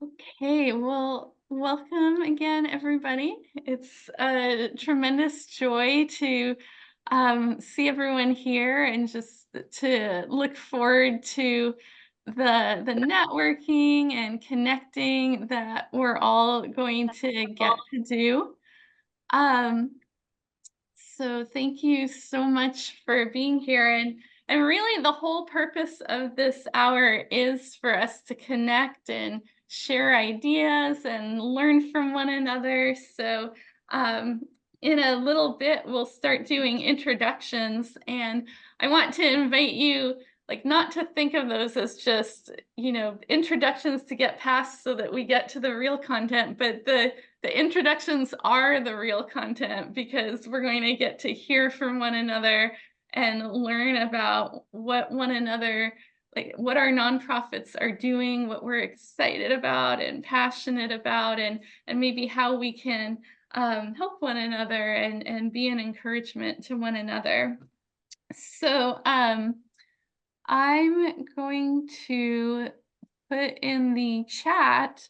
Okay, well, welcome again, everybody. It's a tremendous joy to see everyone here and just to look forward to the networking and connecting that we're all going to get to do. Um, so thank you so much for being here. And really the whole purpose of this hour is for us to connect and share ideas and learn from one another. So um, in a little bit, we'll start doing introductions. And I want to invite you, like, not to think of those as just, introductions to get past so that we get to the real content, but the introductions are the real content because we're going to get to hear from one another and learn about what one another, like what our nonprofits are doing, what we're excited about and passionate about, and maybe how we can help one another and be an encouragement to one another. So I'm going to put in the chat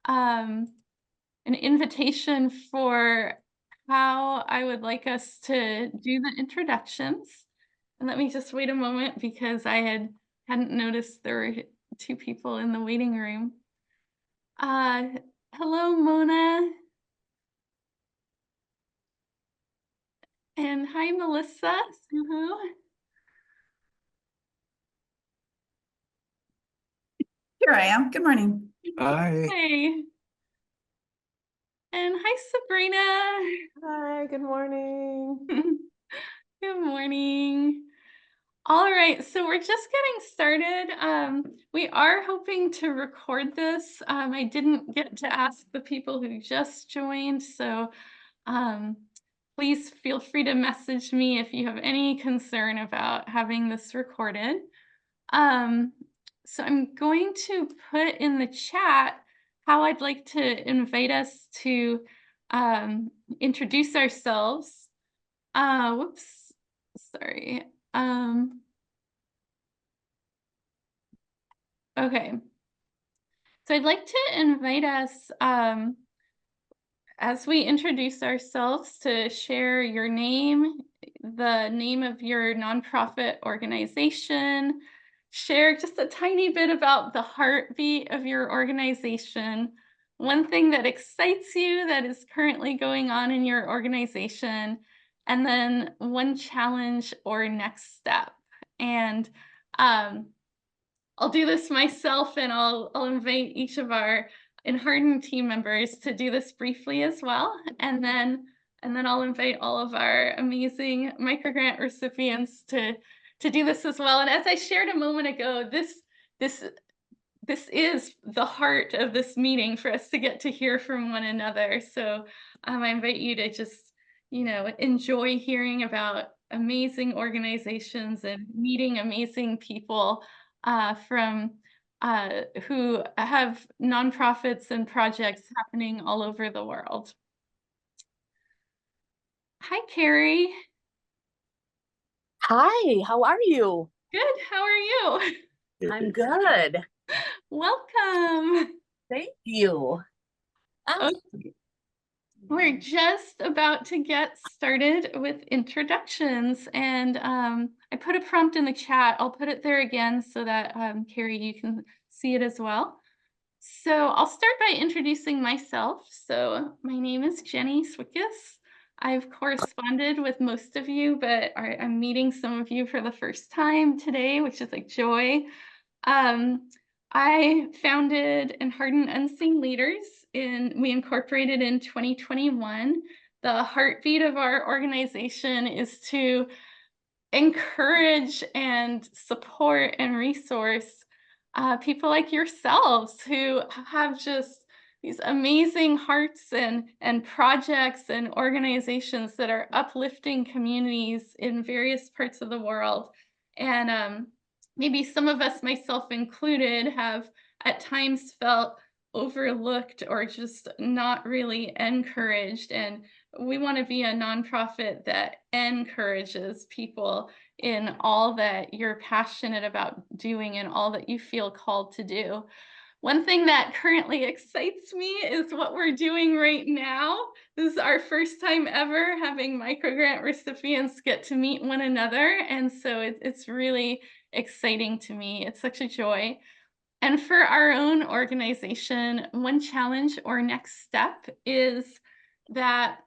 um, an invitation for how I would like us to do the introductions. And let me just wait a moment because hadn't noticed there were two people in the waiting room. Uh, Hello, Mona, and hi, Melissa. Suho. Here I am. Good morning. Hi. Hey, and hi, Sabrina. Hi, good morning. Good morning. All right, so we're just getting started. We are hoping to record this. I didn't get to ask the people who just joined, so um, please feel free to message me if you have any concern about having this recorded. Um, so I'm going to put in the chat how I'd like to invite us to introduce ourselves. Whoops, sorry. Okay. So I'd like to invite us, as we introduce ourselves, to share your name, the name of your nonprofit organization, share just a tiny bit about the heartbeat of your organization, one thing that excites you that is currently going on in your organization, and then one challenge or next step. And I'll do this myself, and I'll invite each of our Enhearten team members to do this briefly as well, and then I'll invite all of our amazing microgrant recipients to do this as well. And as I shared a moment ago, this is the heart of this meeting for us to get to hear from one another. So I invite you to just enjoy hearing about amazing organizations and meeting amazing people from who have nonprofits and projects happening all over the world. Hi, Carrie. Hi, how are you? Good. How are you? I'm good. Welcome. Thank you. Okay. We're just about to get started with introductions, and I put a prompt in the chat. I'll put it there again so that Carrie, you can see it as well. So I'll start by introducing myself. So my name is Jenny Swickus. I've corresponded with most of you, but I'm meeting some of you for the first time today, which is a joy. I founded Enhearten Unseen Leaders. We incorporated in 2021. The heartbeat of our organization is to encourage and support and resource people like yourselves who have just these amazing hearts and projects and organizations that are uplifting communities in various parts of the world. And maybe some of us, myself included, have at times felt overlooked or just not really encouraged. And we want to be a nonprofit that encourages people in all that you're passionate about doing and all that you feel called to do. one thing that currently excites me is what we're doing right now. This is our first time ever having microgrant recipients get to meet one another, and so it's really exciting to me. It's such a joy. And for our own organization, one challenge or next step is that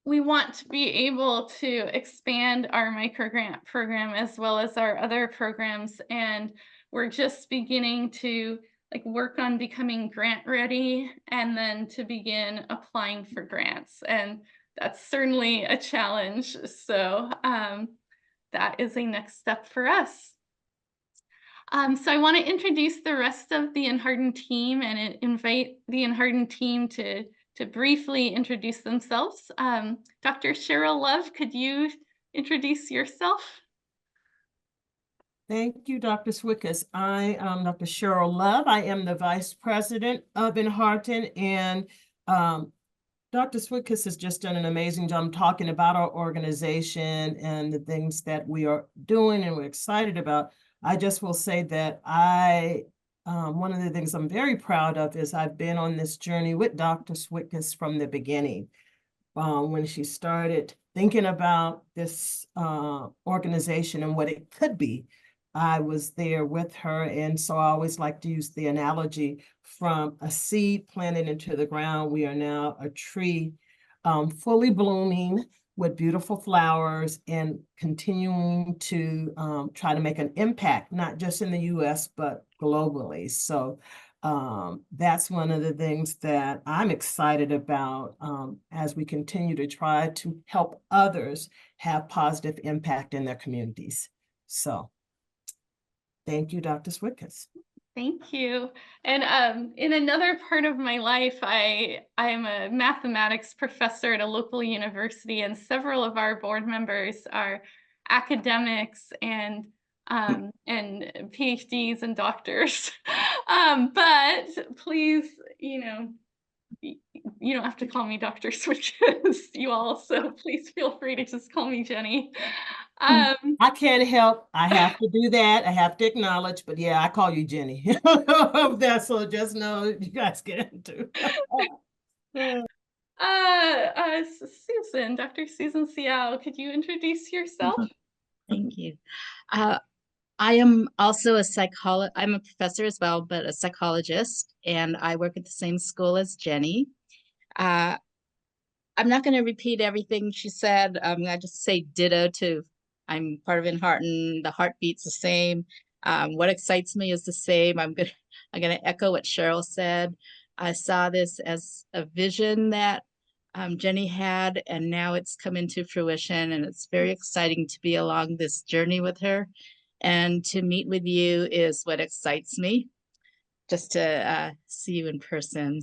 we want to be able to expand our microgrant program as well as our other programs. And we're just beginning to work on becoming grant ready and then to begin applying for grants. And that's certainly a challenge. So that is a next step for us. So I want to introduce the rest of the Enhearten team and invite the Enhearten team to briefly introduce themselves. Dr. Cheryl Love, could you introduce yourself? Thank you, Dr. Swickus. I am Dr. Cheryl Love. I am the Vice President of Enhearten, and Dr. Swickus has just done an amazing job talking about our organization and the things that we are doing and we're excited about. I just will say that one of the things I'm very proud of is I've been on this journey with Dr. Swickus from the beginning. When she started thinking about this organization and what it could be, I was there with her. And so I always like to use the analogy from a seed planted into the ground. We are now a tree fully blooming with beautiful flowers and continuing to try to make an impact, not just in the US, but globally. So that's one of the things that I'm excited about as we continue to try to help others have positive impact in their communities. So thank you, Dr. Swickus. Thank you. And in another part of my life, I am a mathematics professor at a local university, and several of our board members are academics and PhDs and doctors. But please, you don't have to call me Dr. Switches, you all, so please feel free to just call me Jenny. I can't help. I have to do that. I have to acknowledge, but yeah, I call you Jenny. That's so just know you guys get into. Susan, Dr. Susan Seow, could you introduce yourself? Thank you. I am also I'm a professor as well, but a psychologist, and I work at the same school as Jenny. I'm not going to repeat everything she said. I'm going to just say ditto to, I'm part of Enhearten. The heartbeat's the same. What excites me is the same. I'm gonna echo what Cheryl said. I saw this as a vision that Jenny had, and now it's come into fruition, and it's very exciting to be along this journey with her. And to meet with you is what excites me, just to see you in person.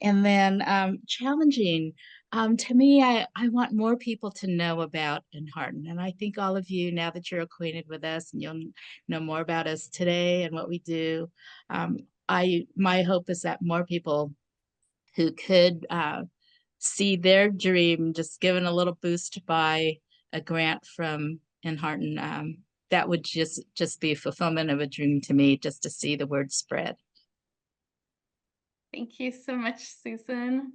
And then challenging. To me, I want more people to know about Enhearten. And I think all of you, now that you're acquainted with us and you'll know more about us today and what we do, my hope is that more people who could see their dream just given a little boost by a grant from Enhearten, that would just be a fulfillment of a dream to me, just to see the word spread. Thank you so much, Susan.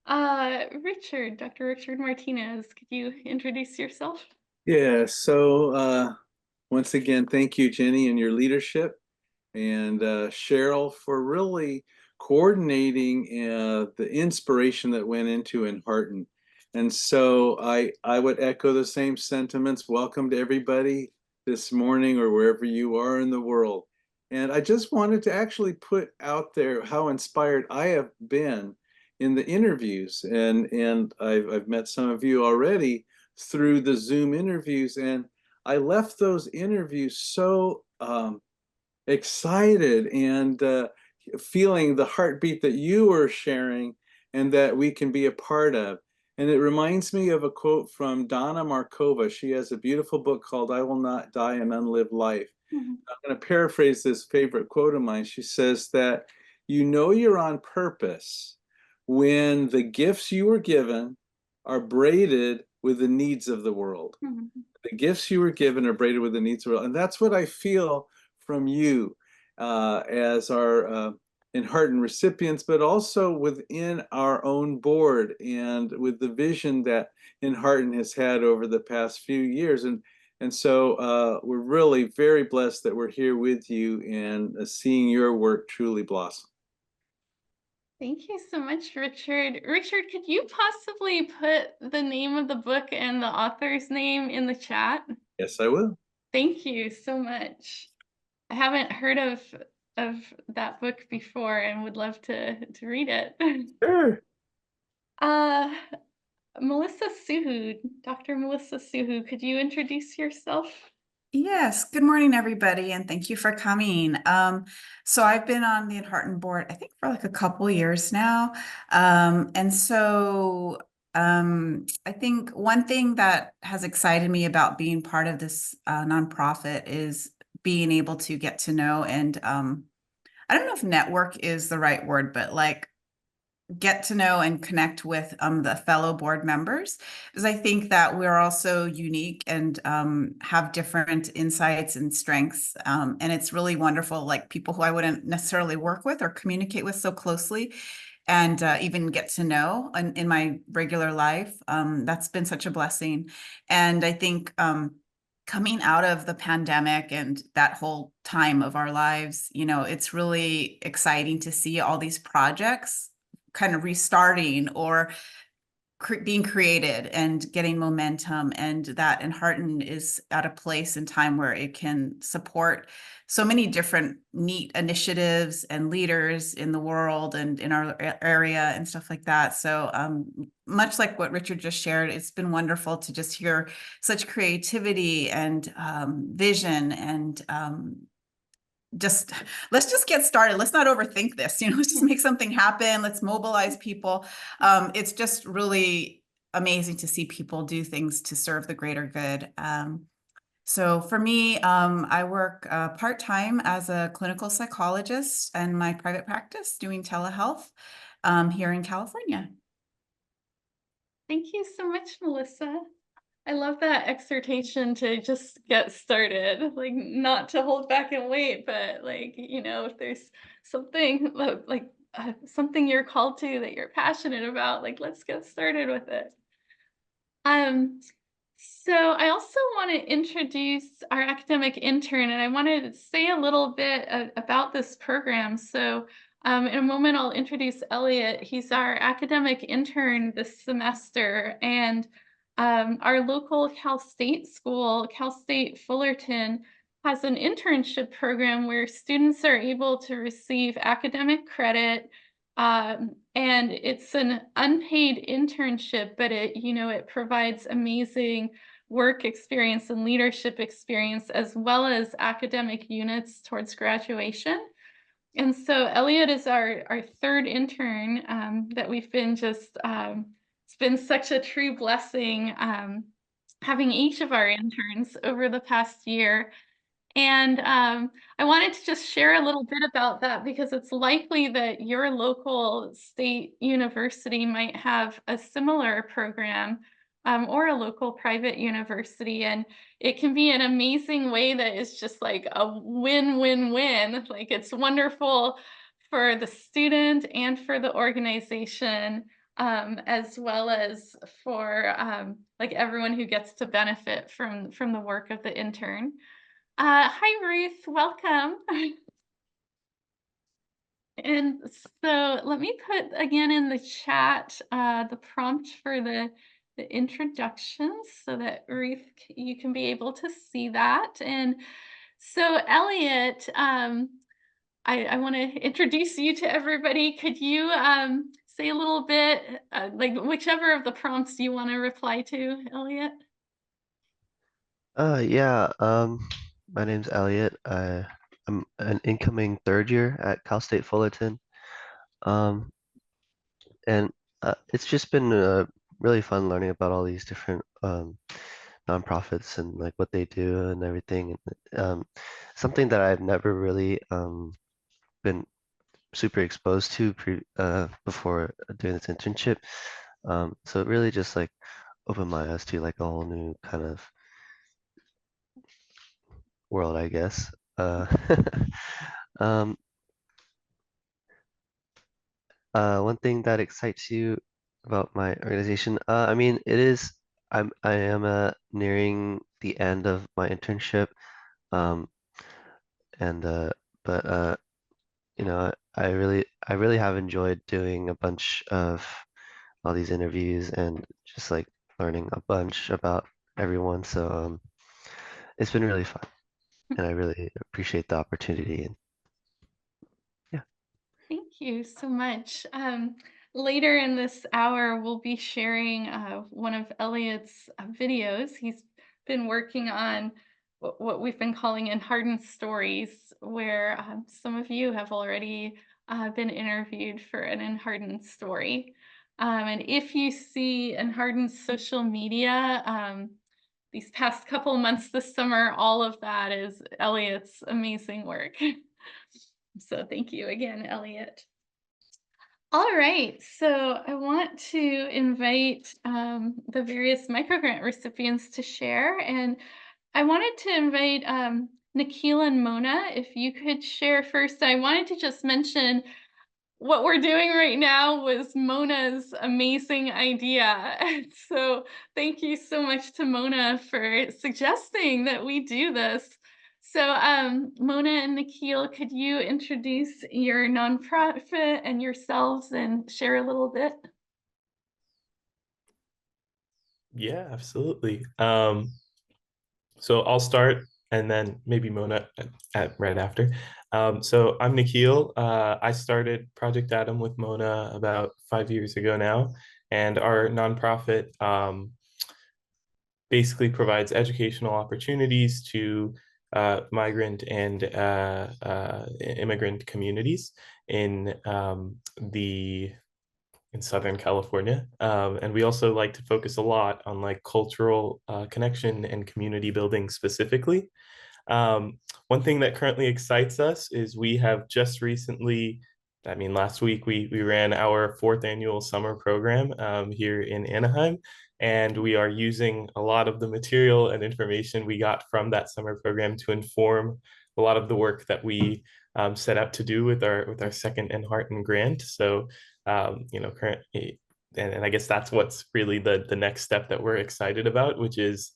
Richard, Dr. Richard Martinez, could you introduce yourself? Yeah, so once again, thank you, Jenny, and your leadership, and Cheryl for really coordinating the inspiration that went into Enhearten. And so I would echo the same sentiments. Welcome to everybody this morning or wherever you are in the world. And I just wanted to actually put out there how inspired I have been in the interviews. And I've met some of you already through the Zoom interviews. And I left those interviews so excited and feeling the heartbeat that you were sharing and that we can be a part of. And it reminds me of a quote from Donna Markova. She has a beautiful book called I Will Not Die an Unlived Life. Mm-hmm. I'm going to paraphrase this favorite quote of mine. She says that you know you're on purpose when the gifts you were given are braided with the needs of the world. Mm-hmm. The gifts you were given are braided with the needs of the world. And that's what I feel from you as our Enhearten recipients, but also within our own board and with the vision that Enhearten has had over the past few years. And so we're really very blessed that we're here with you and seeing your work truly blossom. Thank you so much, Richard. Richard, could you possibly put the name of the book and the author's name in the chat? Yes, I will. Thank you so much. I haven't heard of that book before and would love to read it. Sure. Uh, Melissa Suhu, Dr. Melissa Suhu, could you introduce yourself? Yes, good morning, everybody, and thank you for coming. So I've been on the Enhearten board, I think, for like a couple years now. I think one thing that has excited me about being part of this nonprofit is being able to get to know and I don't know if network is the right word, but like get to know and connect with the fellow board members, because I think that we're also unique and have different insights and strengths. And it's really wonderful, like people who I wouldn't necessarily work with or communicate with so closely and even get to know in my regular life. That's been such a blessing. And I think coming out of the pandemic and that whole time of our lives, you know, it's really exciting to see all these projects kind of restarting or being created and getting momentum, and that Enhearten is at a place and time where it can support so many different neat initiatives and leaders in the world and in our area and stuff like that. So much like what Richard just shared, it's been wonderful to just hear such creativity and vision and let's just get started. Let's not overthink this. You know, let's just make something happen. Let's mobilize people. It's just really amazing to see people do things to serve the greater good. So for me, I work part-time as a clinical psychologist in my private practice doing telehealth here in California. Thank you so much, Melissa. I love that exhortation to just get started, like not to hold back and wait, but like, you know, if there's something like something you're called to that you're passionate about, like let's get started with it. So I also want to introduce our academic intern, and I wanted to say a little bit about this program. So in a moment, I'll introduce Elliot. He's our academic intern this semester, and our local Cal State school, Cal State Fullerton, has an internship program where students are able to receive academic credit. And it's an unpaid internship, but it provides amazing work experience and leadership experience, as well as academic units towards graduation. And so Elliot is our third intern that we've been it's been such a true blessing having each of our interns over the past year. And I wanted to just share a little bit about that because it's likely that your local state university might have a similar program or a local private university. And it can be an amazing way that is just like a win-win-win. Like it's wonderful for the student and for the organization, as well as for like everyone who gets to benefit from the work of the intern. Hi, Ruth, welcome. And so let me put again in the chat the prompt for the introductions so that Ruth, you can be able to see that. And so Elliot, I want to introduce you to everybody. Could you say a little bit, like whichever of the prompts you want to reply to, Elliot? Yeah, my name's Elliot. I'm an incoming third year at Cal State Fullerton. Um, and it's just been really fun learning about all these different nonprofits and like what they do and everything. And something that I've never really been super exposed to before doing this internship. So it really just like opened my eyes to like a whole new kind of world, I guess. Um, one thing that excites you about my organization? I mean, I am nearing the end of my internship. Um, and but you know, I really have enjoyed doing a bunch of all these interviews and just like learning a bunch about everyone. So it's been really fun, and I really appreciate the opportunity. And yeah. Thank you so much. Later in this hour, we'll be sharing one of Elliot's videos. He's been working on what we've been calling Enhearten Stories, where some of you have already been interviewed for an Enhearten story. And if you see Enhearten's social media, these past couple months this summer, all of that is Elliot's amazing work. So thank you again, Elliot. All right, so I want to invite the various microgrant recipients to share, and I wanted to invite Nikhil and Mona, if you could share first. I wanted to just mention what we're doing right now was Mona's amazing idea. So thank you so much to Mona for suggesting that we do this. So Mona and Nikhil, could you introduce your nonprofit and yourselves and share a little bit? Yeah, absolutely. So I'll start and then maybe Mona right after. So I'm Nikhil. I started Project Atom with Mona about 5 years ago now, and our nonprofit basically provides educational opportunities to migrant and immigrant communities in in Southern California. And we also like to focus a lot on like cultural connection and community building specifically. One thing that currently excites us is we have just recently, I mean, last week we ran our 4th annual summer program here in Anaheim, and we are using a lot of the material and information we got from that summer program to inform a lot of the work that we set out to do with our second Enhearten grant. So, currently, and I guess that's what's really the next step that we're excited about, which is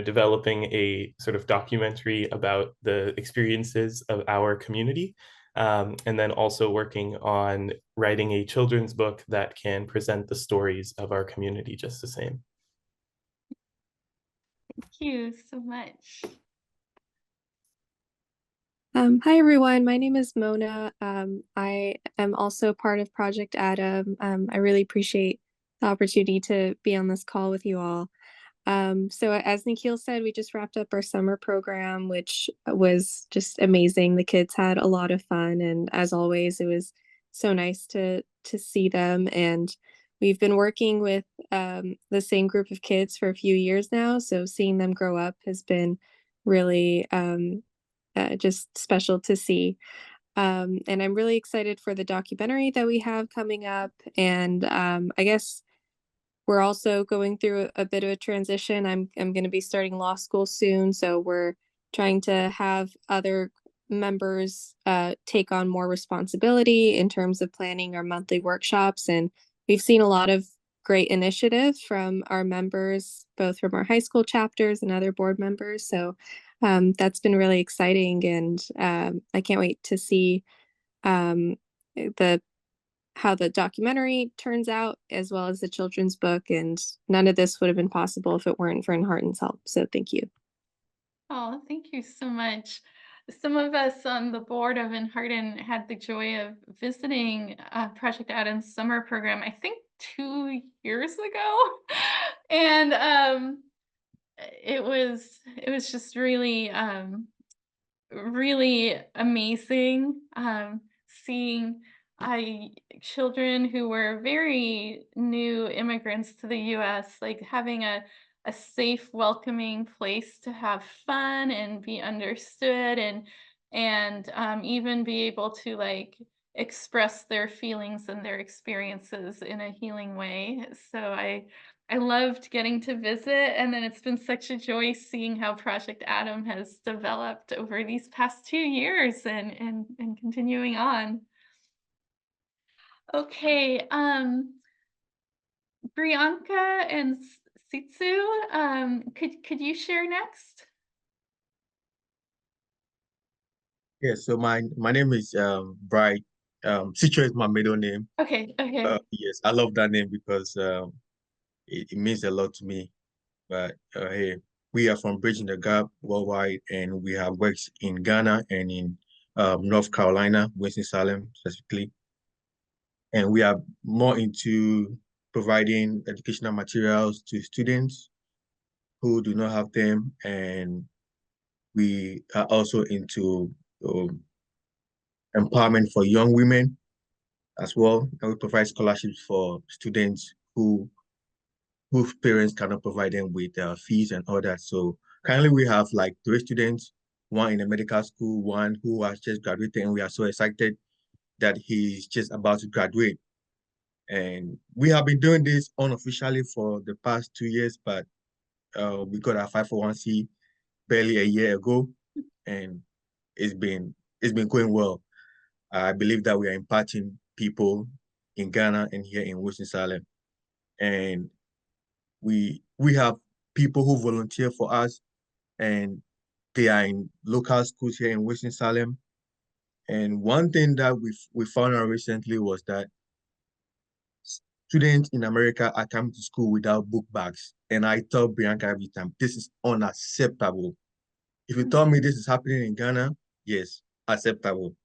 developing a sort of documentary about the experiences of our community, and then also working on writing a children's book that can present the stories of our community just the same. Thank you so much. Hi everyone, my name is Mona. I am also part of Project Atom. I really appreciate the opportunity to be on this call with you all. So as Nikhil said, we just wrapped up our summer program, which was just amazing. The kids had a lot of fun, and as always, it was so nice to see them. And we've been working with the same group of kids for a few years now, so seeing them grow up has been really just special to see. And I'm really excited for the documentary that we have coming up. And I guess we're also going through a bit of a transition. I'm going to be starting law school soon, so we're trying to have other members take on more responsibility in terms of planning our monthly workshops. And we've seen a lot of great initiative from our members, both from our high school chapters and other board members. So that's been really exciting, and I can't wait to see how the documentary turns out, as well as the children's book. And none of this would have been possible if it weren't for Enhearten's help. So thank you. Oh, thank you so much. Some of us on the board of Enhearten had the joy of visiting Project Atom's summer program, I think 2 years ago. And it was just really really amazing seeing children who were very new immigrants to the US, like having a safe, welcoming place to have fun and be understood, and even be able to like express their feelings and their experiences in a healing way. So I loved getting to visit, and then it's been such a joy seeing how Project Atom has developed over these past 2 years and continuing on. Okay, Brianka and Sitsu, could you share next? Yeah, so my name is Bright. Sicho is my middle name. Okay, okay. Yes, I love that name because it means a lot to me. But hey, we are from Bridging the Gap worldwide, and we have worked in Ghana and in North Carolina, Winston-Salem specifically. And we are more into providing educational materials to students who do not have them. And we are also into empowerment for young women as well. And we provide scholarships for students whose parents cannot provide them with fees and all that. So currently we have like 3 students, one in a medical school, one who has just graduated, and we are so excited that he's just about to graduate. And we have been doing this unofficially for the past 2 years, but we got our 501c barely a year ago, and it's been going well. I believe that we are impacting people in Ghana and here in Winston-Salem. And we have people who volunteer for us, and they are in local schools here in Winston-Salem. And one thing that we found out recently was that students in America are coming to school without book bags. And I tell Bianca every time, this is unacceptable. If you tell me this is happening in Ghana, yes, acceptable.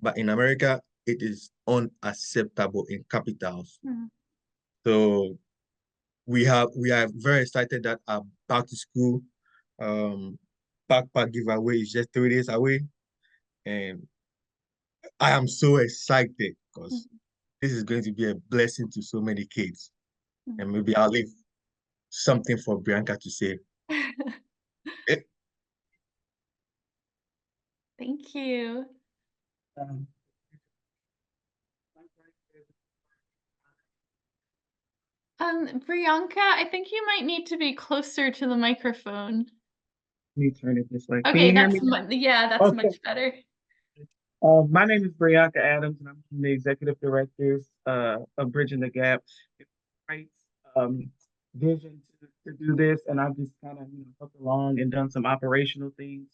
But in America, it is unacceptable in capitals. Mm. So we are very excited that our back to school backpack giveaway is just 3 days away. And I am so excited because this is going to be a blessing to so many kids. And maybe I'll leave something for Bianca to say. Thank you. Brianka, I think you might need to be closer to the microphone. Let me turn it this way. Can Okay, you hear me? yeah, that's Okay. much better. My name is Brianka Adams, and I'm the executive director of Bridging the Gap. It's a great vision to do this, and I've just kind of helped along and done some operational things.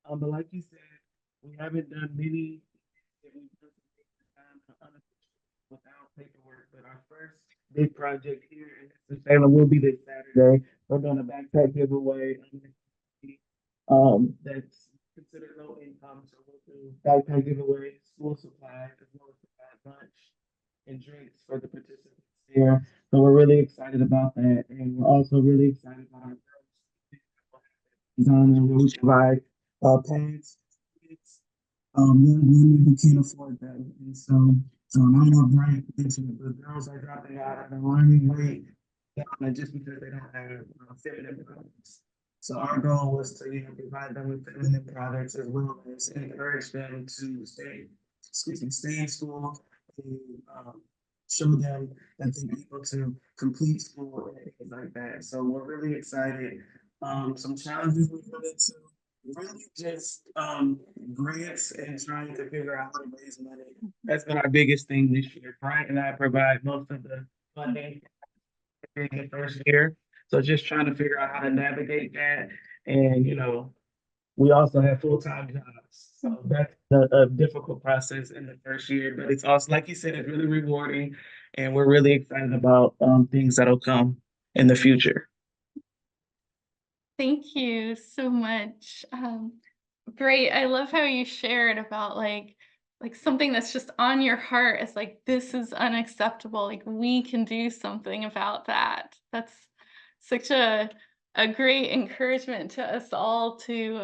But like you said, we haven't done many. We've done some things without paperwork, but our first big project here in Salem will be this Saturday. We're doing a backpack giveaway. That's considered low income, so we'll do backpack giveaway, school supplies, as well as provide lunch and drinks for the participants here. So we're really excited about that, and we're also really excited about our design and we provide pads. Young women who can't afford them, and so I don't know if Brian mentioned it, but girls are dropping out of the learning rate just because they don't have feminine products. So our goal was to provide them with feminine products as well as encourage them to stay in school, and show them that they're able to complete school and things like that. So we're really excited. Some challenges we run into, really just grants and trying to figure out how to raise money. That's been our biggest thing this year. Brian and I provide most of the funding in the first year. So just trying to figure out how to navigate that. And we also have full-time jobs. So that's a difficult process in the first year. But it's also, like you said, it's really rewarding. And we're really excited about things that'll come in the future. Thank you so much. Great. I love how you shared about like something that's just on your heart is like, this is unacceptable. Like we can do something about that. That's such a great encouragement to us all to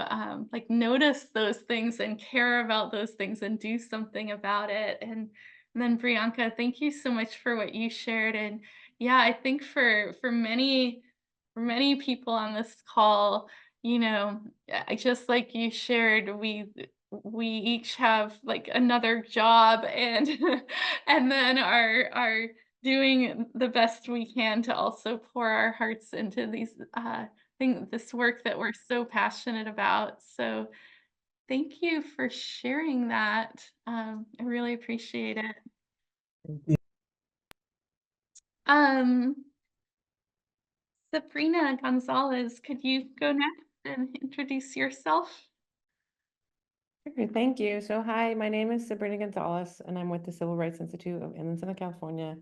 like notice those things and care about those things and do something about it. And then Brianka, thank you so much for what you shared. And yeah, I think for many people on this call, just like you shared, we each have like another job and and then are doing the best we can to also pour our hearts into these this work that we're so passionate about. So thank you for sharing that. I really appreciate it. Um, Sabrina Gonzalez, could you go next and introduce yourself? Sure, thank you. So hi, my name is Sabrina Gonzalez, and I'm with the Civil Rights Institute of Inland Southern California.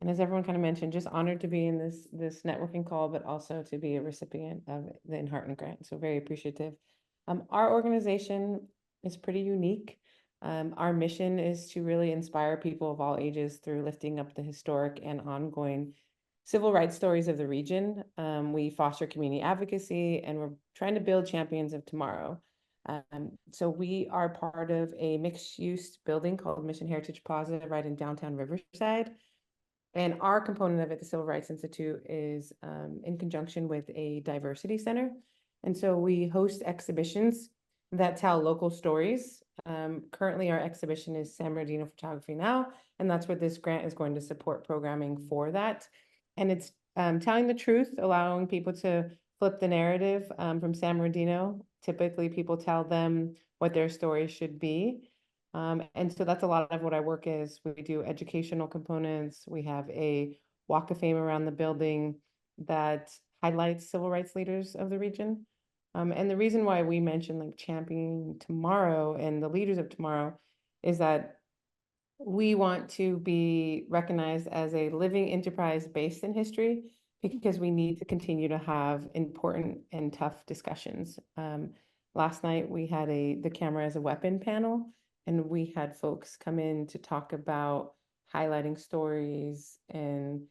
And as everyone kind of mentioned, just honored to be in this networking call, but also to be a recipient of the Enhearten grant. So very appreciative. Our organization is pretty unique. Our mission is to really inspire people of all ages through lifting up the historic and ongoing civil rights stories of the region. We foster community advocacy, and we're trying to build champions of tomorrow. So we are part of a mixed-use building called Mission Heritage Plaza right in downtown Riverside. And our component of it, the Civil Rights Institute, is in conjunction with a diversity center. And so we host exhibitions that tell local stories. Currently, our exhibition is San Bernardino Photography Now, and that's where this grant is going to support programming for that. And it's telling the truth, allowing people to flip the narrative from San Bernardino. Typically, people tell them what their story should be. And so that's a lot of what I work is. We do educational components. We have a walk of fame around the building that highlights civil rights leaders of the region. And the reason why we mention like championing tomorrow and the leaders of tomorrow is that we want to be recognized as a living enterprise based in history, because we need to continue to have important and tough discussions. Last night we had the camera as a weapon panel, and we had folks come in to talk about highlighting stories and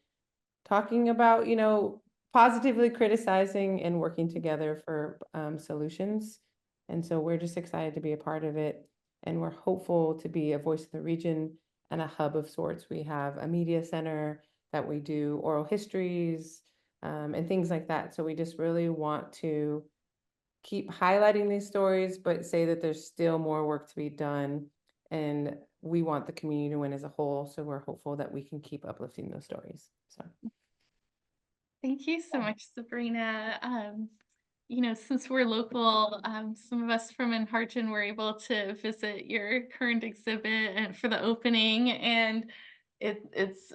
talking about, positively criticizing and working together for solutions. And so we're just excited to be a part of it. And we're hopeful to be a voice of the region and a hub of sorts. We have a media center that we do oral histories and things like that. So we just really want to keep highlighting these stories, but say that there's still more work to be done. And we want the community to win as a whole. So we're hopeful that we can keep uplifting those stories. So. Thank you so much, Sabrina. Since we're local, some of us from Enhearten were able to visit your current exhibit and for the opening, and it's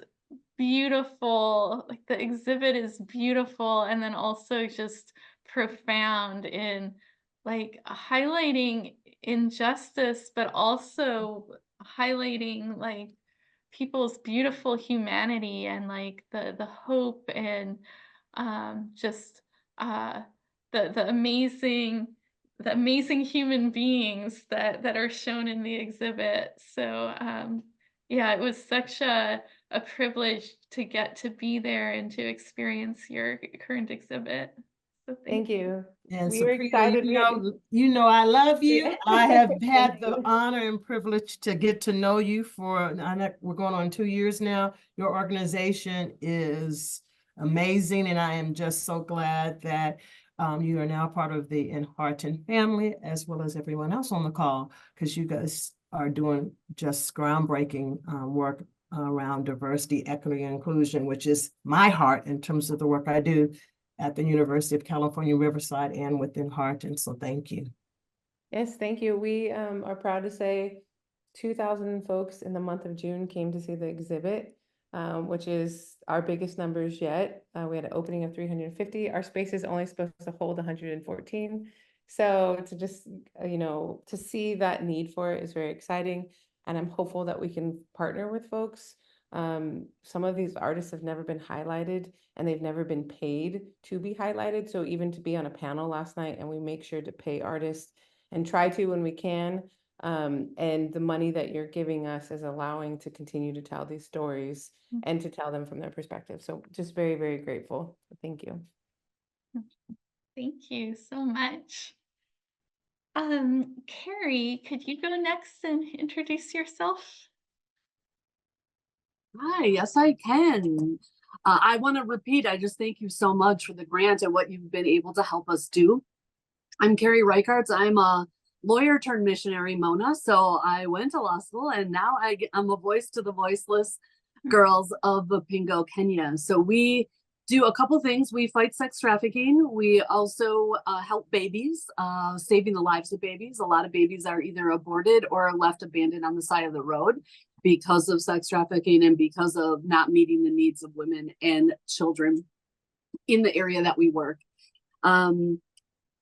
beautiful. Like the exhibit is beautiful, and then also just profound in like highlighting injustice, but also highlighting like people's beautiful humanity and like the hope and just uh the amazing human beings that are shown in the exhibit. So yeah, it was such a privilege to get to be there and to experience your current exhibit. So Thank you. And We were Sabrina, excited. I love you. I have had the honor and privilege to get to know you we're going on 2 years now. Your organization is amazing, and I am just so glad that you are now part of the Enhearten family, as well as everyone else on the call, because you guys are doing just groundbreaking work around diversity, equity, and inclusion, which is my heart in terms of the work I do at the University of California, Riverside, and within Enhearten. So thank you. Yes, thank you. We are proud to say 2,000 folks in the month of June came to see the exhibit, which is our biggest numbers yet. We had an opening of 350. Our space is only supposed to hold 114. So to just, to see that need for it is very exciting. And I'm hopeful that we can partner with folks. Some of these artists have never been highlighted, and they've never been paid to be highlighted. So even to be on a panel last night, and we make sure to pay artists and try to when we can. And the money that you're giving us is allowing to continue to tell these stories and to tell them from their perspective. So just very, very grateful. Thank you. Thank you so much. Carrie, could you go next and introduce yourself? Hi, yes, I can. I want to repeat, I just thank you so much for the grant and what you've been able to help us do. I'm Carrie Reichertz. I'm a lawyer turned missionary, Mona. So I went to law school, and now I'm a voice to the voiceless girls of Pingo, Kenya. So we do a couple things. We fight sex trafficking. We also help babies, saving the lives of babies. A lot of babies are either aborted or left abandoned on the side of the road because of sex trafficking and because of not meeting the needs of women and children in the area that we work.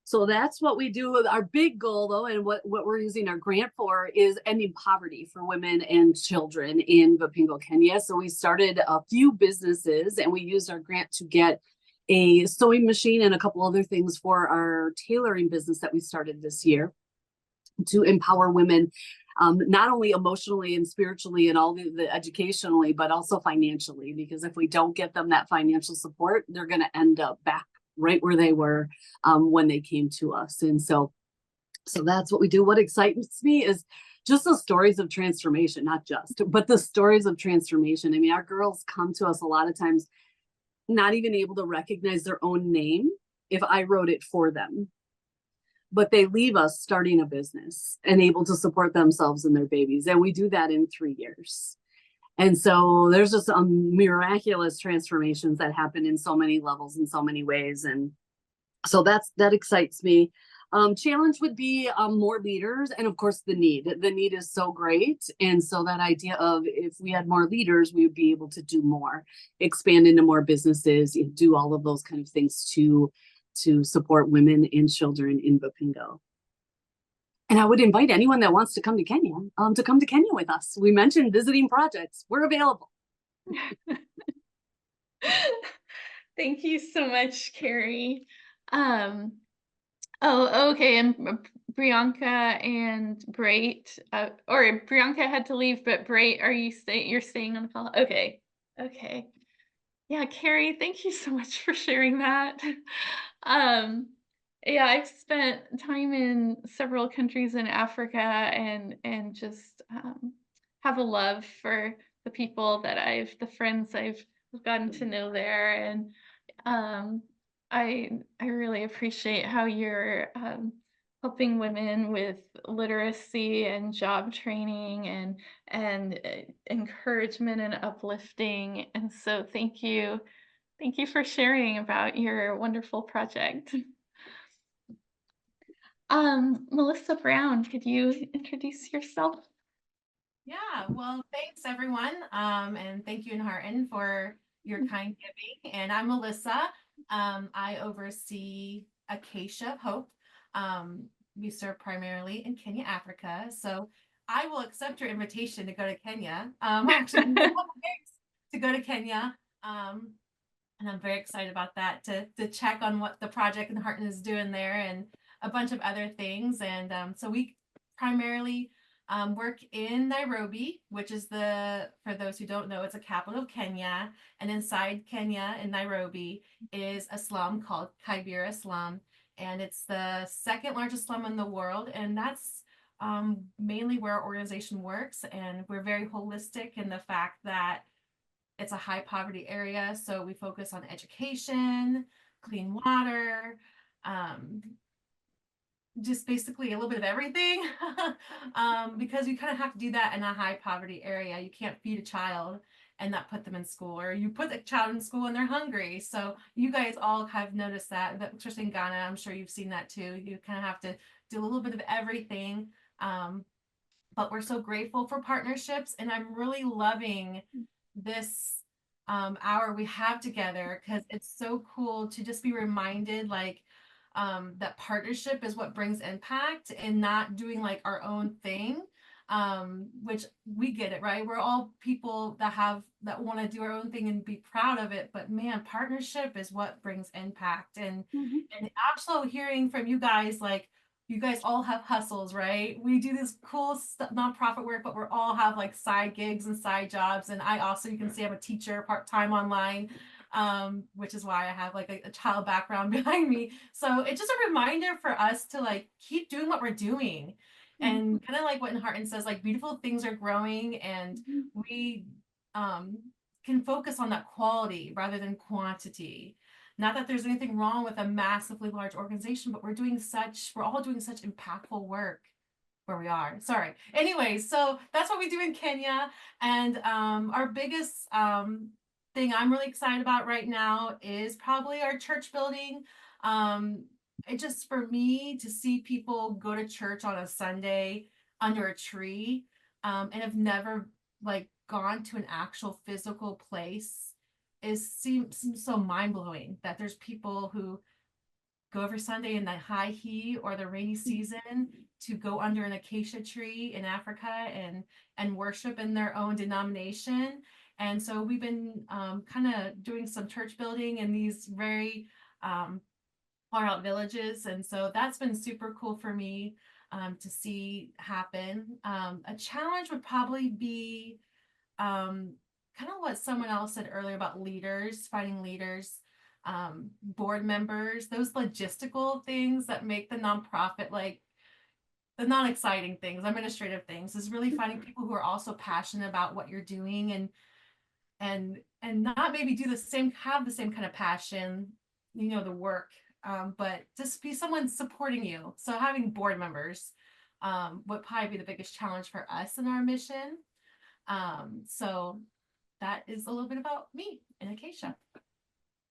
So that's what we do. Our big goal, though, and what we're using our grant for is ending poverty for women and children in Vipingo, Kenya. So we started a few businesses and we used our grant to get a sewing machine and a couple other things for our tailoring business that we started this year to empower women, not only emotionally and spiritually and all the educationally, but also financially, because if we don't get them that financial support, they're going to end up back right where they were when they came to us. And so that's what we do. What excites me is just the stories of transformation, not just, but the stories of transformation. I mean, our girls come to us a lot of times not even able to recognize their own name if I wrote it for them, but they leave us starting a business and able to support themselves and their babies. And we do that in 3 years. And so there's just miraculous transformations that happen in so many levels, in so many ways. And so that excites me. Challenge would be more leaders. And of course, the need is so great. And so that idea of if we had more leaders, we would be able to do more, expand into more businesses, do all of those kind of things to support women and children in Vipingo. And I would invite anyone that wants to come to Kenya with us. We mentioned visiting projects. We're available. Thank you so much, Carrie. Oh, okay. And Brianka and Brait, or Brianka had to leave, but Brait, you're staying on the call? Okay. Okay. Yeah, Carrie, thank you so much for sharing that. Yeah, I've spent time in several countries in Africa and just have a love for the people the friends I've gotten to know there, and I really appreciate how you're helping women with literacy and job training and encouragement and uplifting. And so thank you for sharing about your wonderful project. Melissa Brown, could you introduce yourself? Yeah, well, thanks everyone. And thank you, Enhearten, for your kind giving. And I'm Melissa. I oversee Acacia of Hope. We serve primarily in Kenya, Africa. So I will accept your invitation to go to Kenya. Actually, to go to Kenya. And I'm very excited about that, to check on what the project Enhearten is doing there and a bunch of other things. And so we primarily work in Nairobi, which is for those who don't know, it's a capital of Kenya. And inside Kenya in Nairobi is a slum called Kibera slum. And it's the second largest slum in the world. And that's mainly where our organization works. And we're very holistic in the fact that it's a high poverty area. So we focus on education, clean water, just basically a little bit of everything, because you kind of have to do that in a high poverty area. You can't feed a child and not put them in school, or you put a child in school and they're hungry. So you guys all have noticed that, especially in Ghana, I'm sure you've seen that too. You kind of have to do a little bit of everything. But we're so grateful for partnerships, and I'm really loving this hour we have together, because it's so cool to just be reminded that partnership is what brings impact, and not doing like our own thing, which we get it, right? We're all people that want to do our own thing and be proud of it, but man, partnership is what brings impact. And also hearing from you guys, like, you guys all have hustles, right? We do this cool nonprofit work, but we're all have like side gigs and side jobs. And I also, you can see I'm a teacher part-time online, which is why I have like a child background behind me. So it's just a reminder for us to like keep doing what we're doing. And kind of like what Enhearten says, like beautiful things are growing, and we can focus on that quality rather than quantity. Not that there's anything wrong with a massively large organization, but we're all doing such impactful work where we are. Sorry. Anyway, so that's what we do in Kenya. And our biggest thing I'm really excited about right now is probably our church building. It just, for me, to see people go to church on a Sunday under a tree, and have never like gone to an actual physical place seems so mind-blowing, that there's people who go every Sunday in the high heat or the rainy season to go under an acacia tree in Africa and worship in their own denomination. And so we've been kind of doing some church building in these very far out villages. And so that's been super cool for me to see happen. A challenge would probably be kind of what someone else said earlier about leaders, finding leaders, board members, those logistical things that make the nonprofit, like the non-exciting things, administrative things, is really finding people who are also passionate about what you're doing and not maybe have the same kind of passion, the work, but just be someone supporting you. So having board members would probably be the biggest challenge for us in our mission. So that is a little bit about me and Acacia.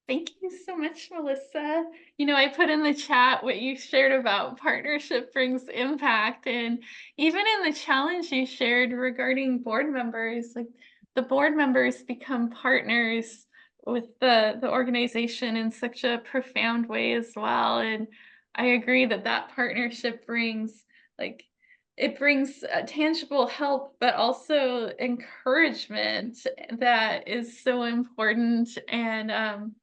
Thank you so much, Melissa. I put in the chat what you shared about partnership brings impact. And even in the challenge you shared regarding board members, like the board members become partners with the organization in such a profound way as well. And I agree that partnership brings it brings tangible help, but also encouragement that is so important. And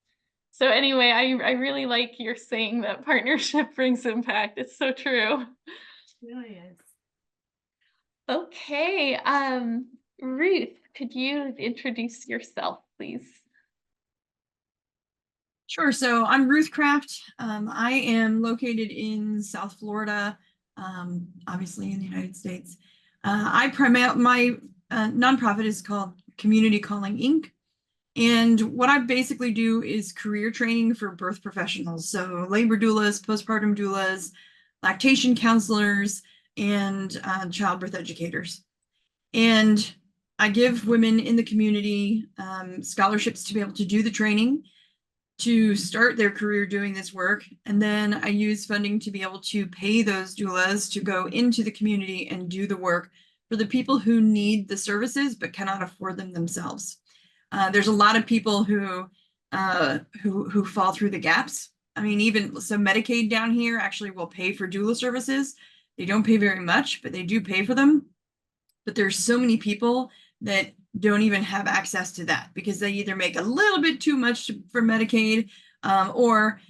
so anyway, I really like your saying that partnership brings impact. It's so true. It really is. Okay, Ruth, could you introduce yourself, please? Sure. So I'm Ruth Kraft. I am located in South Florida, obviously in the United States. My nonprofit is called Community Calling Inc. And what I basically do is career training for birth professionals. So labor doulas, postpartum doulas, lactation counselors, and childbirth educators. And I give women in the community scholarships to be able to do the training, to start their career doing this work. And then I use funding to be able to pay those doulas to go into the community and do the work for the people who need the services but cannot afford them themselves. There's a lot of people who fall through the gaps. I mean, even so, Medicaid down here actually will pay for doula services. They don't pay very much, but they do pay for them. But there's so many people that don't even have access to that because they either make a little bit too much for Medicaid, or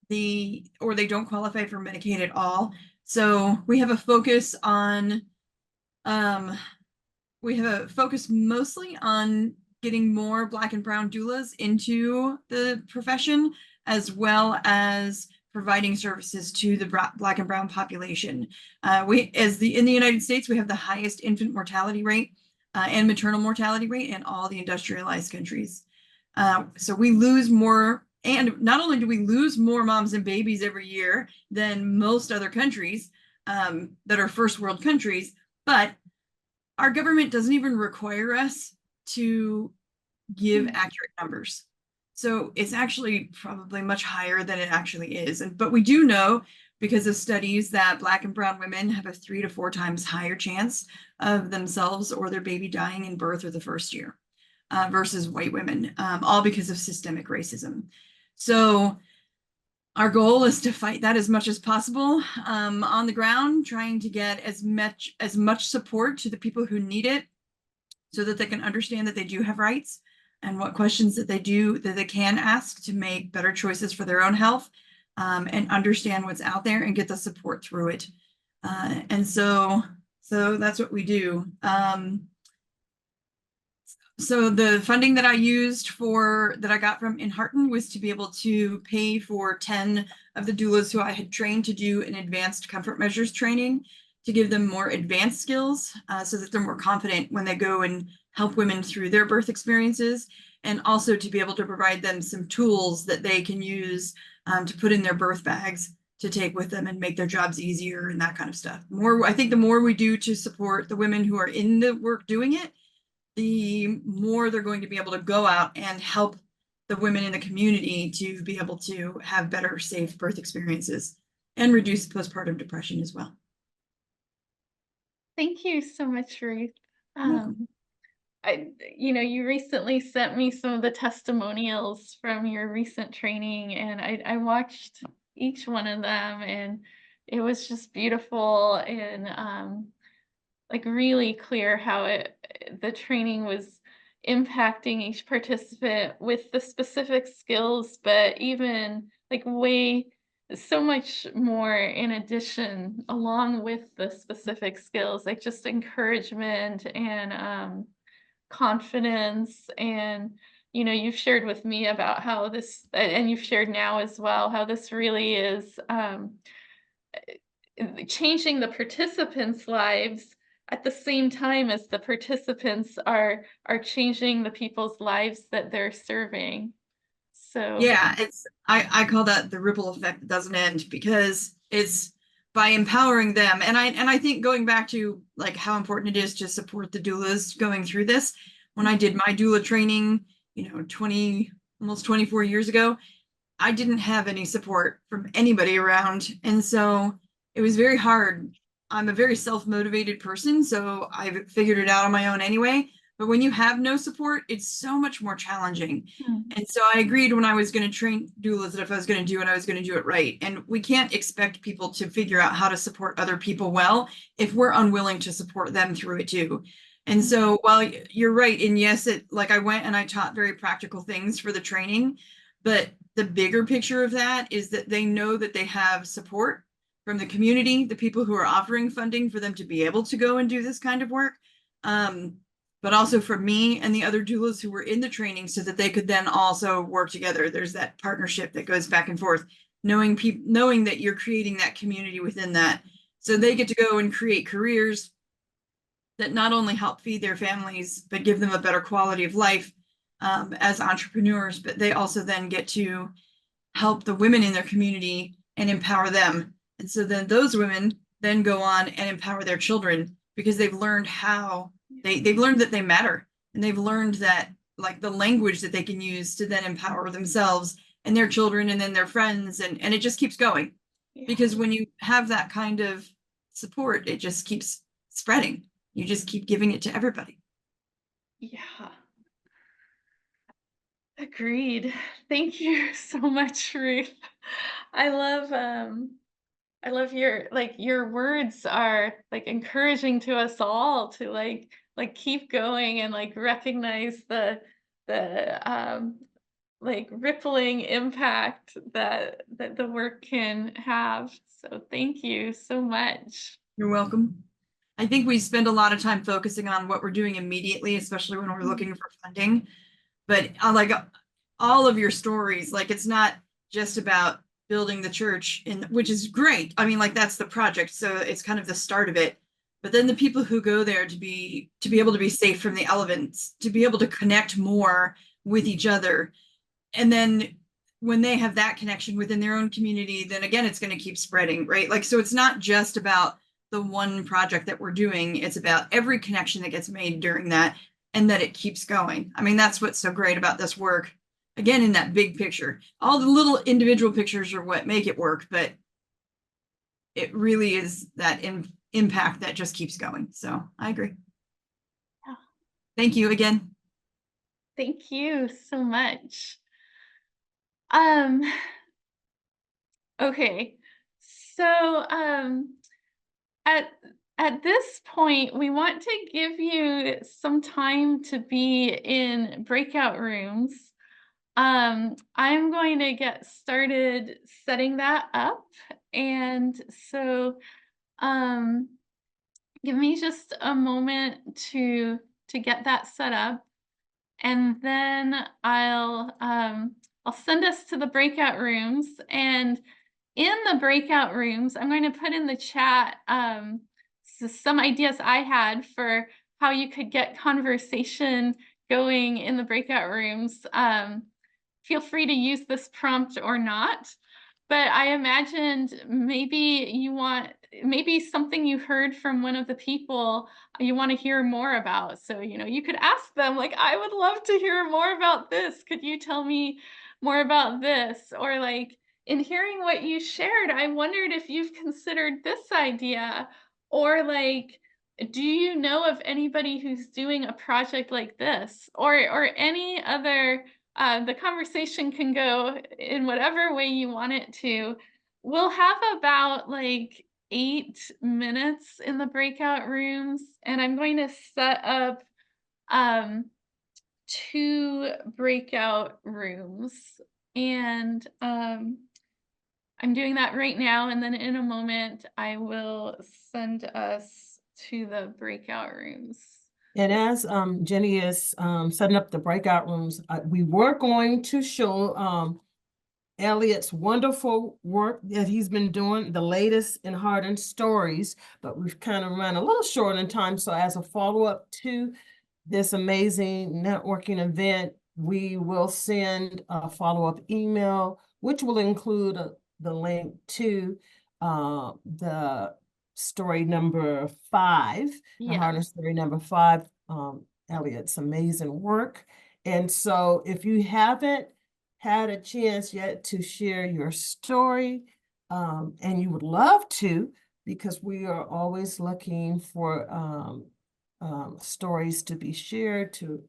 they don't qualify for Medicaid at all. So we have a focus on mostly on getting more Black and brown doulas into the profession, as well as providing services to the Black and brown population. In the United States, we have the highest infant mortality rate and maternal mortality rate in all the industrialized countries. So we lose more, and not only do we lose more moms and babies every year than most other countries that are first world countries, but our government doesn't even require us to give accurate numbers. So it's actually probably much higher than it actually is. But we do know, because of studies, that Black and brown women have a 3 to 4 times higher chance of themselves or their baby dying in birth or the first year versus white women, all because of systemic racism. So our goal is to fight that as much as possible on the ground, trying to get as much support to the people who need it so that they can understand that they do have rights and what questions that they can ask to make better choices for their own health, and understand what's out there and get the support through it. And so that's what we do. So the funding that I used that I got from Enhearten was to be able to pay for 10 of the doulas who I had trained to do an advanced comfort measures training, to give them more advanced skills so that they're more confident when they go and help women through their birth experiences, and also to be able to provide them some tools that they can use to put in their birth bags to take with them and make their jobs easier and that kind of stuff. I think the more we do to support the women who are in the work doing it, the more they're going to be able to go out and help the women in the community to be able to have better, safe birth experiences and reduce postpartum depression as well. Thank you so much, Ruth. You're welcome. You recently sent me some of the testimonials from your recent training, and I watched each one of them, and it was just beautiful and like really clear how the training was impacting each participant with the specific skills, but even like way so much more in addition along with the specific skills, like just encouragement and confidence. And you've shared with me about how this, and you've shared now as well, how this really is changing the participants' lives at the same time as the participants are changing the people's lives that they're serving. So Yeah, I call that the ripple effect that doesn't end, because it's by empowering them. And I think going back to like how important it is to support the doulas going through this. When I did my doula training, 20, almost 24 years ago, I didn't have any support from anybody around. And so it was very hard. I'm a very self-motivated person, so I figured it out on my own anyway. But when you have no support, it's so much more challenging. And so I agreed when I was going to train doulas that if I was going to do it, I was going to do it right. And we can't expect people to figure out how to support other people well if we're unwilling to support them through it too. And so while you're right, and yes, I went and I taught very practical things for the training, but the bigger picture of that is that they know that they have support from the community, the people who are offering funding for them to be able to go and do this kind of work. But also from me and the other doulas who were in the training, so that they could then also work together. There's that partnership that goes back and forth, knowing that you're creating that community within that. So they get to go and create careers that not only help feed their families, but give them a better quality of life as entrepreneurs, but they also then get to help the women in their community and empower them. And so then those women then go on and empower their children, because they've learned how they've learned that they matter, and they've learned that like the language that they can use to then empower themselves and their children and then their friends, and it just keeps going. Because when you have that kind of support, it just keeps spreading. You just keep giving it to everybody. Yeah. Agreed. Thank you so much, Ruth. I love your words are like encouraging to us all to like keep going and like recognize the like rippling impact that the work can have. So thank you so much. You're welcome. I think we spend a lot of time focusing on what we're doing immediately, especially when we're looking for funding. But like all of your stories, like it's not just about building the church, which is great. I mean, like that's the project, so it's kind of the start of it. But then the people who go there to be able to be safe from the elements, to be able to connect more with each other, and then when they have that connection within their own community, then again it's going to keep spreading, right? Like, so it's not just about the one project that we're doing, it's about every connection that gets made during that, and that it keeps going. I mean, that's what's so great about this work. Again, in that big picture, all the little individual pictures are what make it work, but it really is that impact that just keeps going. So I agree. Yeah. Thank you again. Thank you so much. Okay. So at this point, we want to give you some time to be in breakout rooms. I'm going to get started setting that up. And so give me just a moment to get that set up. And then I'll send us to the breakout rooms. And in the breakout rooms, I'm going to put in the chat some ideas I had for how you could get conversation going in the breakout rooms. Feel free to use this prompt or not. but I imagined maybe something you heard from one of the people you want to hear more about. So, you could ask them, like, I would love to hear more about this. Could you tell me more about this? Or like, in hearing what you shared, I wondered if you've considered this idea, or like, do you know of anybody who's doing a project like this, or any other? The conversation can go in whatever way you want it to. We'll have about like 8 minutes in the breakout rooms, and I'm going to set up um, 2 breakout rooms. And I'm doing that right now, and then in a moment, I will send us to the breakout rooms. And as Jenny is setting up the breakout rooms, we were going to show Elliot's wonderful work that he's been doing, the latest Enhearten stories, but we've kind of run a little short in time. So as a follow-up to this amazing networking event, we will send a follow-up email, which will include the link to the story number 5, Enhearten story number 5, Elliot's amazing work. And so if you haven't had a chance yet to share your story, and you would love to, because we are always looking for stories to be shared to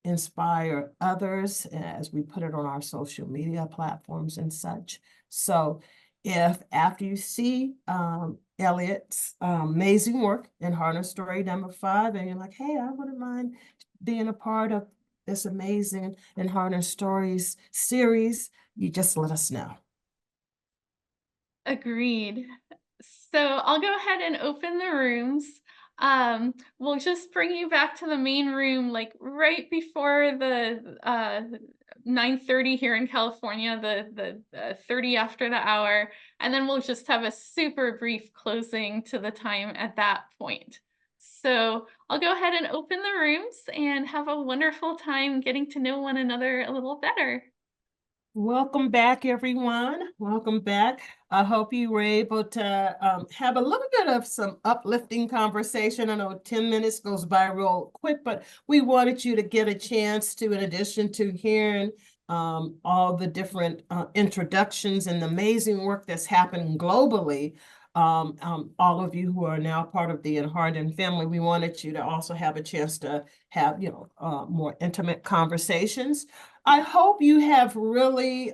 inspire others as we put it on our social media platforms and such. So if after you see Elliot's amazing work in Enhearten story number 5, and you're like, hey, I wouldn't mind being a part of this amazing Enhearten stories series, you just let us know. Agreed. So I'll go ahead and open the rooms. We'll just bring you back to the main room, like right before the 9:30 here in California, the 30 after the hour, and then we'll just have a super brief closing to the time at that point. So I'll go ahead and open the rooms and have a wonderful time getting to know one another a little better. Welcome back, everyone. Welcome back. I hope you were able to have a little bit of some uplifting conversation. I know 10 minutes goes by real quick, but we wanted you to get a chance to, in addition to hearing all the different introductions and the amazing work that's happening globally, all of you who are now part of the Enhearten family, we wanted you to also have a chance to have, more intimate conversations. I hope you have really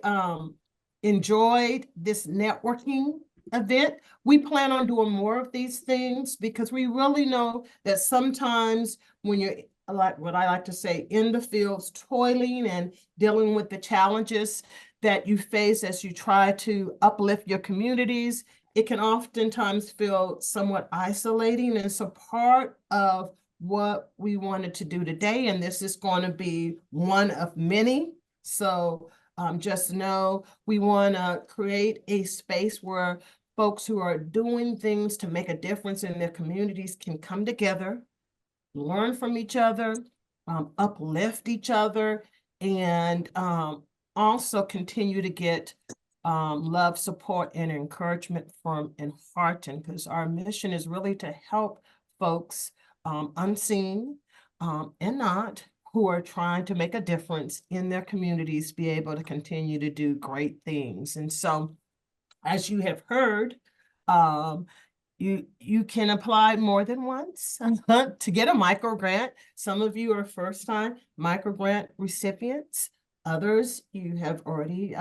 enjoyed this networking event. We plan on doing more of these things because we really know that sometimes when you're, like what I like to say, in the fields, toiling and dealing with the challenges that you face as you try to uplift your communities, it can oftentimes feel somewhat isolating. And so part of what we wanted to do today, and this is going to be one of many. So just know we want to create a space where folks who are doing things to make a difference in their communities can come together, learn from each other, uplift each other, and also continue to get love, support, and encouragement from Enhearten, because our mission is really to help folks unseen and not, who are trying to make a difference in their communities, be able to continue to do great things. And so, as you have heard, you can apply more than once to get a microgrant. Some of you are first-time microgrant recipients. Others, you have already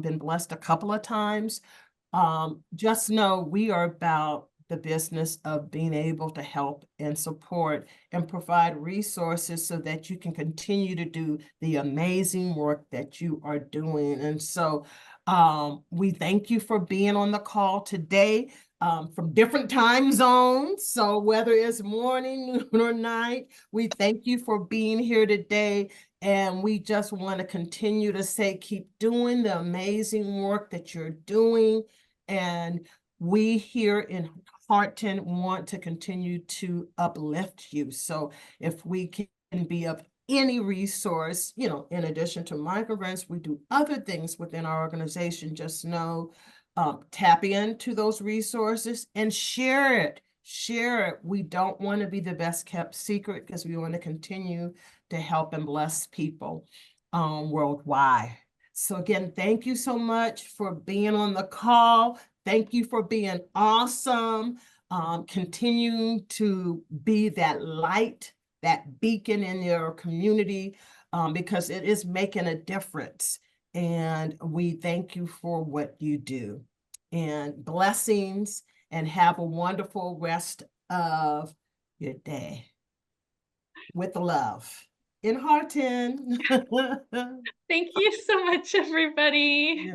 been blessed a couple of times. Just know we are about the business of being able to help and support and provide resources so that you can continue to do the amazing work that you are doing. And so we thank you for being on the call today from different time zones. So whether it's morning, noon, or night, we thank you for being here today. And we just want to continue to say, keep doing the amazing work that you're doing. And we here in Enhearten want to continue to uplift you. So if we can be of any resource, you know, in addition to microgrants, we do other things within our organization. Just know, tap into those resources and share it. Share it. We don't want to be the best kept secret because we want to continue to help and bless people worldwide. So again, thank you so much for being on the call. Thank you for being awesome. Continue to be that light, that beacon in your community, because it is making a difference. And we thank you for what you do. And blessings, and have a wonderful rest of your day. With love. Enhearten. Thank you so much, everybody. Yeah.